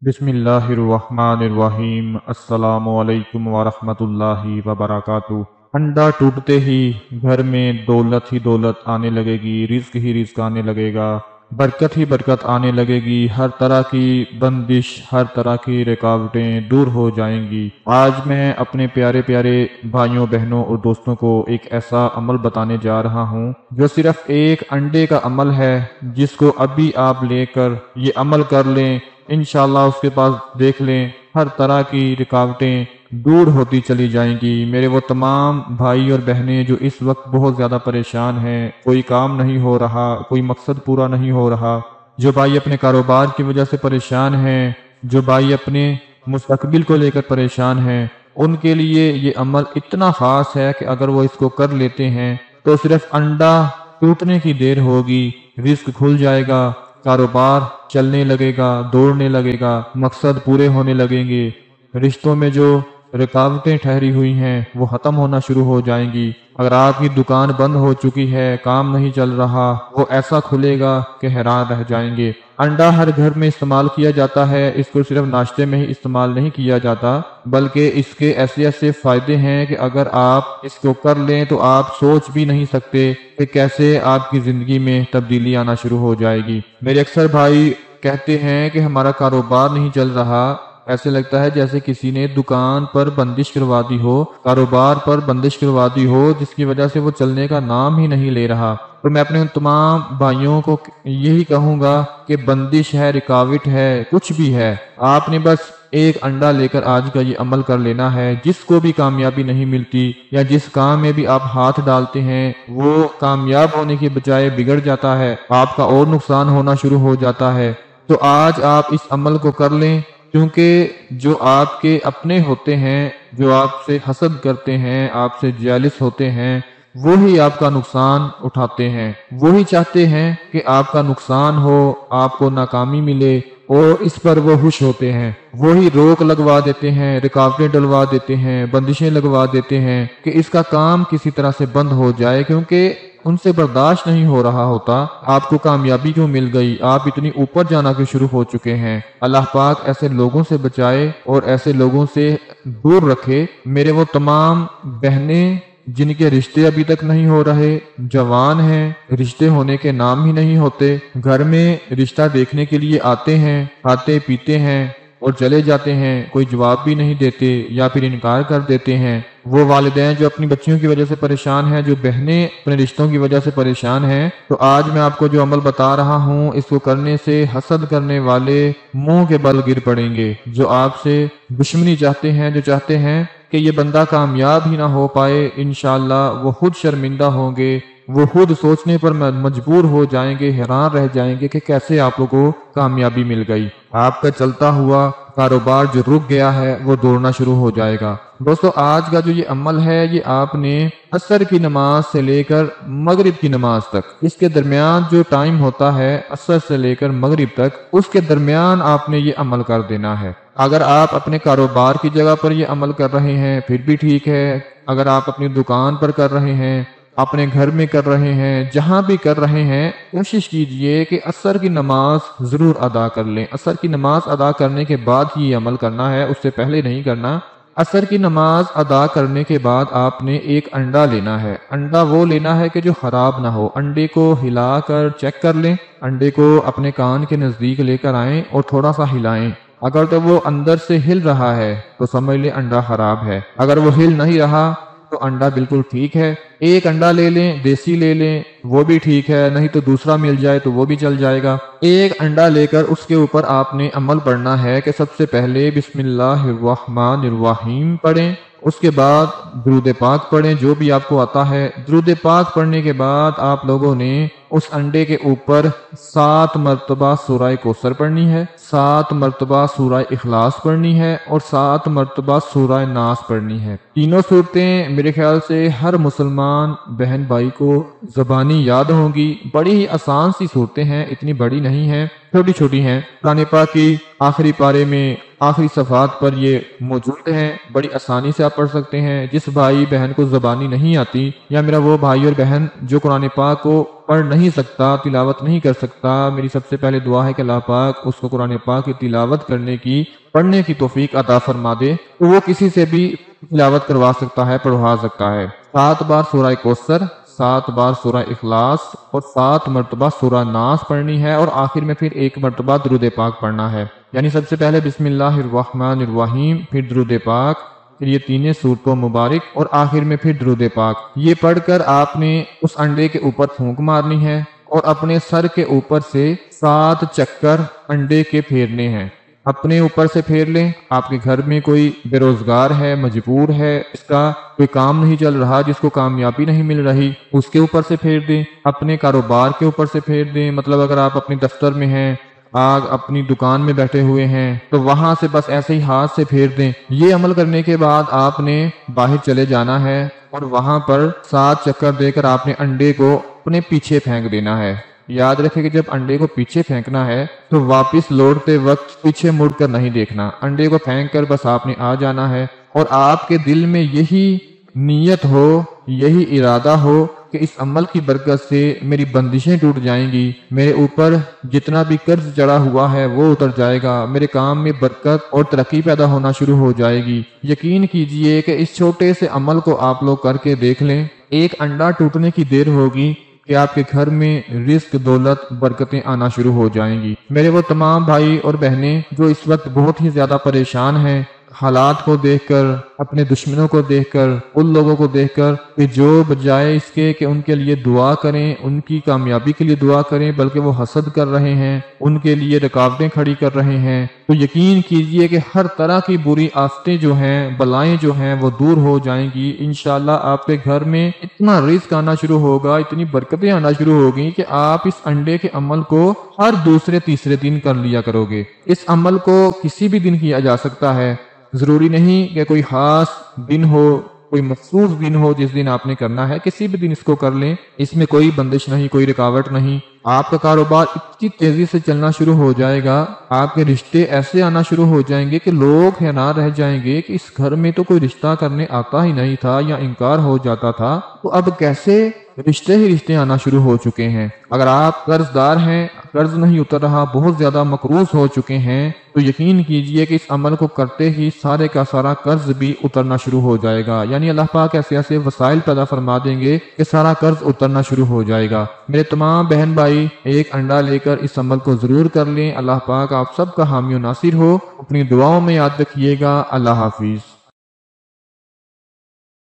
بسم اللہ الرحمن الرحیم۔ السلام علیکم ورحمۃ اللہ وبرکاتہ۔ انڈا ٹوٹتے ہی گھر میں دولت ہی دولت آنے لگے گی، رزق ہی رزق آنے لگے گا، برکت ہی برکت آنے لگے گی، ہر طرح کی بندش، ہر طرح کی رکاوٹیں دور ہو جائیں گی۔ آج میں اپنے پیارے پیارے بھائیوں بہنوں اور دوستوں کو ایک ایسا عمل بتانے جا رہا ہوں جو صرف ایک انڈے کا عمل ہے، جس کو ابھی آپ لے کر یہ عمل کر لیں، انشاءاللہ اس کے پاس دیکھ لیں ہر طرح کی رکاوٹیں دور ہوتی چلی جائیں گی۔ میرے وہ تمام بھائی اور بہنیں جو اس وقت بہت زیادہ پریشان ہیں، کوئی کام نہیں ہو رہا، کوئی مقصد پورا نہیں ہو رہا، جو بھائی اپنے کاروبار کی وجہ سے پریشان ہیں، جو بھائی اپنے مستقبل کو لے کر پریشان ہیں، ان کے لیے یہ عمل اتنا خاص ہے کہ اگر وہ اس کو کر لیتے ہیں تو صرف انڈا ٹوٹنے کی دیر ہوگی، رزق کھل جائے گا، کاروبار چلنے لگے گا، دوڑنے لگے گا، مقصد پورے ہونے لگیں گے، رشتوں میں جو رکاوٹیں ٹھہری ہوئی ہیں وہ ختم ہونا شروع ہو جائیں گی۔ اگر آپ کی دکان بند ہو چکی ہے، کام نہیں چل رہا، وہ ایسا کھلے گا کہ حیران رہ جائیں گے۔ انڈا ہر گھر میں استعمال کیا جاتا ہے، اس کو صرف ناشتے میں ہی استعمال نہیں کیا جاتا، بلکہ اس کے ایسے ایسے فائدے ہیں کہ اگر آپ اس کو کر لیں تو آپ سوچ بھی نہیں سکتے کہ کیسے آپ کی زندگی میں تبدیلی آنا شروع ہو جائے گی۔ میرے اکثر بھائی کہتے ہیں کہ ہمارا کاروبار نہیں چل رہا، ایسے لگتا ہے جیسے کسی نے دکان پر بندش کروا دی ہو، کاروبار پر بندش کروا دی ہو، جس کی وجہ سے وہ چلنے کا نام ہی نہیں لے رہا۔ تو میں اپنے ان تمام بھائیوں کو یہی کہوں گا کہ بندش ہے، رکاوٹ ہے، کچھ بھی ہے، آپ نے بس ایک انڈا لے کر آج کا یہ عمل کر لینا ہے۔ جس کو بھی کامیابی نہیں ملتی یا جس کام میں بھی آپ ہاتھ ڈالتے ہیں وہ کامیاب ہونے کے بجائے بگڑ جاتا ہے، آپ کا اور نقصان ہونا شروع ہو جاتا ہے، تو آج آپ اس عمل کو کر لیں، کیونکہ جو آپ کے اپنے ہوتے ہیں، جو آپ سے حسد کرتے ہیں، آپ سے جیلس ہوتے ہیں، وہی آپ کا نقصان اٹھاتے ہیں، وہی چاہتے ہیں کہ آپ کا نقصان ہو، آپ کو ناکامی ملے، اور اس پر وہ خوش ہوتے ہیں، وہی روک لگوا دیتے ہیں، رکاوٹیں ڈلوا دیتے ہیں، بندشیں لگوا دیتے ہیں کہ اس کا کام کسی طرح سے بند ہو جائے، کیونکہ ان سے برداشت نہیں ہو رہا ہوتا آپ کو کامیابی کیوں مل گئی، آپ اتنی اوپر جانا کے شروع ہو چکے ہیں۔ اللہ پاک ایسے لوگوں سے بچائے اور ایسے لوگوں سے دور رکھے۔ میرے وہ تمام بہنیں جن کے رشتے ابھی تک نہیں ہو رہے، جوان ہیں، رشتے ہونے کے نام ہی نہیں ہوتے، گھر میں رشتہ دیکھنے کے لیے آتے ہیں، کھاتے پیتے ہیں اور چلے جاتے ہیں، کوئی جواب بھی نہیں دیتے یا پھر انکار کر دیتے ہیں، وہ والدین جو اپنی بچیوں کی وجہ سے پریشان ہیں، جو بہنیں اپنے رشتوں کی وجہ سے پریشان ہیں، تو آج میں آپ کو جو عمل بتا رہا ہوں، اس کو کرنے سے حسد کرنے والے منہ کے بل گر پڑیں گے، جو آپ سے دشمنی چاہتے ہیں، جو چاہتے ہیں کہ یہ بندہ کامیاب ہی نہ ہو پائے، انشاءاللہ وہ خود شرمندہ ہوں گے، وہ خود سوچنے پر مجبور ہو جائیں گے، حیران رہ جائیں گے کہ کیسے آپ لوگوں کو کامیابی مل گئی۔ آپ کا چلتا ہوا کاروبار جو رک گیا ہے وہ دوڑنا شروع ہو جائے گا۔ دوستو آج کا جو یہ عمل ہے، یہ آپ نے عصر کی نماز سے لے کر مغرب کی نماز تک، اس کے درمیان جو ٹائم ہوتا ہے عصر سے لے کر مغرب تک، اس کے درمیان آپ نے یہ عمل کر دینا ہے۔ اگر آپ اپنے کاروبار کی جگہ پر یہ عمل کر رہے ہیں پھر بھی ٹھیک ہے، اگر آپ اپنی دکان پر کر رہے ہیں، اپنے گھر میں کر رہے ہیں، جہاں بھی کر رہے ہیں، کوشش کیجئے کہ عصر کی نماز ضرور ادا کر لیں۔ عصر کی نماز ادا کرنے کے بعد ہی یہ عمل کرنا ہے، اس سے پہلے نہیں کرنا۔ عصر کی نماز ادا کرنے کے بعد آپ نے ایک انڈا لینا ہے۔ انڈا وہ لینا ہے کہ جو خراب نہ ہو۔ انڈے کو ہلا کر چیک کر لیں، انڈے کو اپنے کان کے نزدیک لے کر آئیں اور تھوڑا سا ہلائیں۔ اگر تو وہ اندر سے ہل رہا ہے تو سمجھ لیں انڈا خراب ہے، اگر وہ ہل نہیں رہا تو انڈا بالکل ٹھیک ہے۔ ایک انڈا لے لیں، دیسی لے لیں، وہ بھی ٹھیک ہے، نہیں تو دوسرا مل جائے تو وہ بھی چل جائے گا۔ ایک انڈا لے کر اس کے اوپر آپ نے عمل پڑھنا ہے کہ سب سے پہلے بسم اللہ الرحمن الرحیم پڑھیں، اس کے بعد درود پاک پڑھیں، جو بھی آپ کو آتا ہے۔ درود پاک پڑھنے کے بعد آپ لوگوں نے اس انڈے کے اوپر 7 مرتبہ سورہ کوثر پڑھنی ہے، 7 مرتبہ سورہ اخلاص پڑھنی ہے اور 7 مرتبہ سورہ ناس پڑھنی ہے۔ تینوں صورتیں میرے خیال سے ہر مسلمان بہن بھائی کو زبانی یاد ہوں گی، بڑی ہی آسان سی صورتیں ہیں، اتنی بڑی نہیں ہیں، چھوٹی چھوٹی ہیں۔ قرآن پاک کی آخری پارے میں آخری صفحات پر یہ موجود ہیں، بڑی آسانی سے آپ پڑھ سکتے ہیں۔ جس بھائی بہن کو زبانی نہیں آتی، یا میرا وہ بھائی اور بہن جو قرآن پاک کو پڑھ نہیں سکتا، تلاوت نہیں کر سکتا، میری سب سے پہلے دعا ہے کہ اللہ پاک اس کو قرآن پاک کی تلاوت کرنے کی، پڑھنے کی توفیق عطا فرما دے، تو وہ کسی سے بھی تلاوت کروا سکتا ہے، پڑھوا سکتا ہے۔ 7 بار سورہ کوثر، 7 بار سورہ اخلاص اور 7 مرتبہ سورہ ناس پڑھنی ہے، اور آخر میں پھر 1 مرتبہ درود پاک پڑھنا ہے۔ یعنی سب سے پہلے بسم اللہ الرحمن الرحیم، پھر درود پاک، پھر یہ تینوں سورتوں مبارک، اور آخر میں پھر درود پاک۔ یہ پڑھ کر آپ نے اس انڈے کے اوپر پھونک مارنی ہے، اور اپنے سر کے اوپر سے 7 چکر انڈے کے پھیرنے ہیں۔ اپنے اوپر سے پھیر لیں۔ آپ کے گھر میں کوئی بے روزگار ہے، مجبور ہے، اس کا کوئی کام نہیں چل رہا، جس کو کامیابی نہیں مل رہی، اس کے اوپر سے پھیر دیں۔ اپنے کاروبار کے اوپر سے پھیر دیں، مطلب اگر آپ اپنے دفتر میں ہیں، آگ اپنی دکان میں بیٹھے ہوئے ہیں، تو وہاں سے بس ایسے ہی ہاتھ سے پھیر دیں۔ یہ عمل کرنے کے بعد آپ نے باہر چلے جانا ہے، اور وہاں پر 7 چکر دے کر آپ نے انڈے کو اپنے پیچھے پھینک دینا ہے۔ یاد رکھیں کہ جب انڈے کو پیچھے پھینکنا ہے تو واپس لوٹتے وقت پیچھے مڑ کر نہیں دیکھنا، انڈے کو پھینک کر بس آپ نے آ جانا ہے، اور آپ کے دل میں یہی نیت ہو، یہی ارادہ ہو کہ اس عمل کی برکت سے میری بندشیں ٹوٹ جائیں گی، میرے اوپر جتنا بھی قرض چڑھا ہوا ہے وہ اتر جائے گا، میرے کام میں برکت اور ترقی پیدا ہونا شروع ہو جائے گی۔ یقین کیجئے کہ اس چھوٹے سے عمل کو آپ لوگ کر کے دیکھ لیں، ایک انڈا ٹوٹنے کی دیر ہوگی کہ آپ کے گھر میں رزق، دولت، برکتیں آنا شروع ہو جائیں گی۔ میرے وہ تمام بھائی اور بہنیں جو اس وقت بہت ہی زیادہ پریشان ہیں، حالات کو دیکھ کر، اپنے دشمنوں کو دیکھ کر، ان لوگوں کو دیکھ کر کہ جو بجائے اس کے کہ ان کے لیے دعا کریں، ان کی کامیابی کے لیے دعا کریں، بلکہ وہ حسد کر رہے ہیں، ان کے لیے رکاوٹیں کھڑی کر رہے ہیں، تو یقین کیجئے کہ ہر طرح کی بری آفتیں جو ہیں، بلائیں جو ہیں، وہ دور ہو جائیں گی۔ انشاءاللہ آپ کے گھر میں اتنا رزق آنا شروع ہوگا، اتنی برکتیں آنا شروع ہوگی کہ آپ اس انڈے کے عمل کو ہر دوسرے تیسرے دن کر لیا کرو گے۔ اس عمل کو کسی بھی دن کیا جا سکتا ہے، ضروری نہیں کہ کوئی خاص دن ہو، کوئی مخصوص دن ہو جس دن آپ نے کرنا ہے، کسی بھی دن اس کو کر لیں، اس میں کوئی بندش نہیں، کوئی رکاوٹ نہیں۔ آپ کا کاروبار اتنی تیزی سے چلنا شروع ہو جائے گا، آپ کے رشتے ایسے آنا شروع ہو جائیں گے کہ لوگ حیران رہ جائیں گے کہ اس گھر میں تو کوئی رشتہ کرنے آتا ہی نہیں تھا، یا انکار ہو جاتا تھا، تو اب کیسے رشتے ہی رشتے آنا شروع ہو چکے ہیں۔ اگر آپ قرض دار ہیں، قرض نہیں اتر رہا، بہت زیادہ مقروض ہو چکے ہیں، تو یقین کیجئے کہ اس عمل کو کرتے ہی سارے کا سارا قرض بھی اترنا شروع ہو جائے گا۔ یعنی اللہ پاک ایسے ایسے وسائل پیدا فرما دیں گے کہ سارا قرض اترنا شروع ہو جائے گا۔ میرے تمام بہن بھائی ایک انڈا لے کر اس عمل کو ضرور کر لیں۔ اللہ پاک آپ سب کا حامی و ناصر ہو۔ اپنی دعاؤں میں یاد رکھیے گا۔ اللہ حافظ۔